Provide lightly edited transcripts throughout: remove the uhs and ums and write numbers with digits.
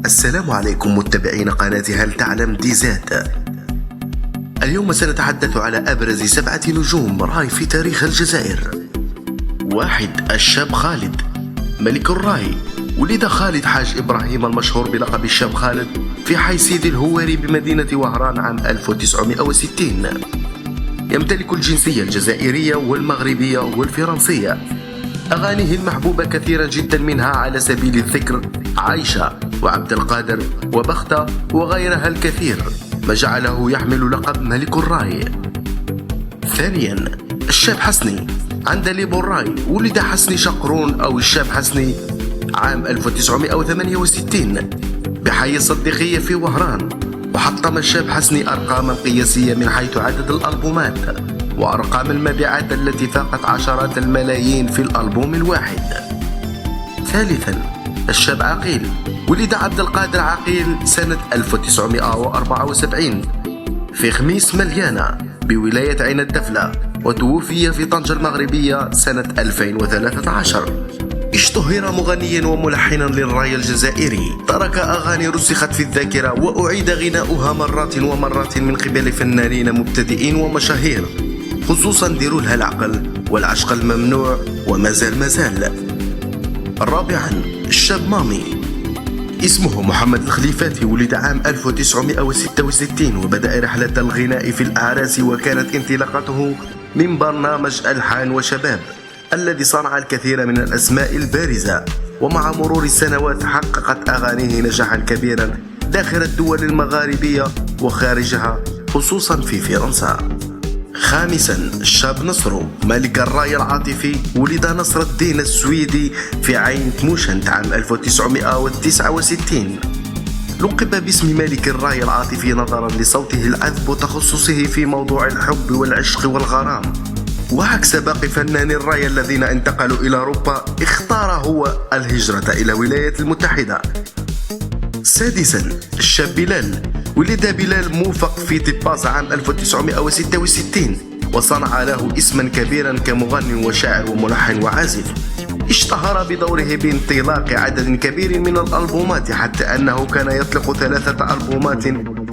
السلام عليكم متابعين قناة هل تعلم دي زاد. اليوم سنتحدث على أبرز 7 نجوم راي في تاريخ الجزائر. 1. الشاب خالد ملك الراي. ولد خالد حاج إبراهيم المشهور بلقب الشاب خالد في حي سيدي الهواري بمدينة وهران عام 1960. يمتلك الجنسية الجزائرية والمغربية والفرنسية. أغانيه المحبوبة كثيرا جدا، منها على سبيل الذكر عايشة وعبد القادر وبختة وغيرها الكثير، ما جعله يحمل لقب ملك الراي. 2. الشاب حسني عندليب الراي. ولد حسني شقرون أو الشاب حسني عام 1968 بحي الصديقية في وهران. وحطم الشاب حسني أرقاما قياسية من حيث عدد الألبومات وأرقام المبيعات التي فاقت عشرات الملايين في الألبوم الواحد. 3. الشاب عقيل. ولد عبد القادر عقيل سنة 1974 في خميس مليانة بولاية عين الدفلة، وتوفي في طنجة المغربية سنة 2013. اشتهر مغنيا وملحنا للراي الجزائري، ترك أغاني رسخت في الذاكرة وأعيد غناؤها مرات ومرات من قبل فنانين مبتدئين ومشاهير، خصوصا ديرولها العقل والعشق الممنوع وما زال. 4. الشاب مامي. اسمه محمد الخليفاتي. ولد عام 1966 وبدأ رحلة الغناء في الأعراس، وكانت انطلاقته من برنامج ألحان وشباب الذي صنع الكثير من الأسماء البارزة. ومع مرور السنوات حققت أغانيه نجاحا كبيرا داخل الدول المغاربية وخارجها، خصوصا في فرنسا. 5. الشاب نصرو ملك الراي العاطفي. ولد نصر الدين السويدي في عين تموشنت عام 1969. لقب باسم ملك الراي العاطفي نظرا لصوته العذب وتخصصه في موضوع الحب والعشق والغرام. وعكس باقي فناني الراي الذين انتقلوا إلى أوروبا، اختار هو الهجرة إلى الولايات المتحدة. 6. الشاب بلال. ولد بلال موفق في طباز عام 1966 وصنع له اسما كبيرا كمغني وشاعر وملحن وعازف. اشتهر بدوره بانطلاق عدد كبير من الألبومات، حتى أنه كان يطلق 3 ألبومات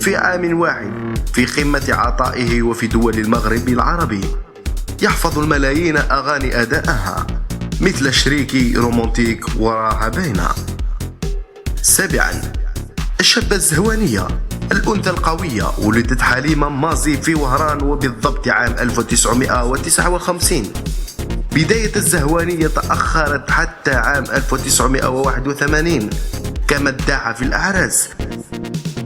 في عام واحد في قمة عطائه وفي دول المغرب العربي. يحفظ الملايين أغاني أداءها مثل شريكي، رومانتيك، وراها باينة. 7. الشابة الزهوانية الأنثى القوية. ولدت حليمة مازي في وهران وبالضبط عام 1959. بداية الزهوانية تأخرت حتى عام 1981 كما ادعى في الأعراس،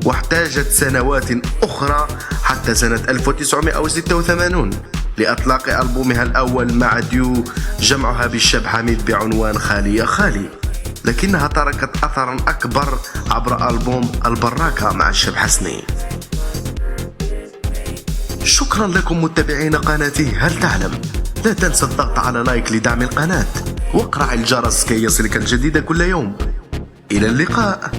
واحتاجت سنوات أخرى حتى سنة 1986 لإطلاق ألبومها الأول مع ديو جمعها بالشاب حميد بعنوان خالي يا خالي، لكنها تركت أثرا أكبر عبر ألبوم البراكة مع الشاب حسني. شكرا لكم متابعين قناتي هل تعلم. لا تنسى الضغط على لايك لدعم القناة واقرع الجرس كي يصلك الجديد كل يوم. إلى اللقاء.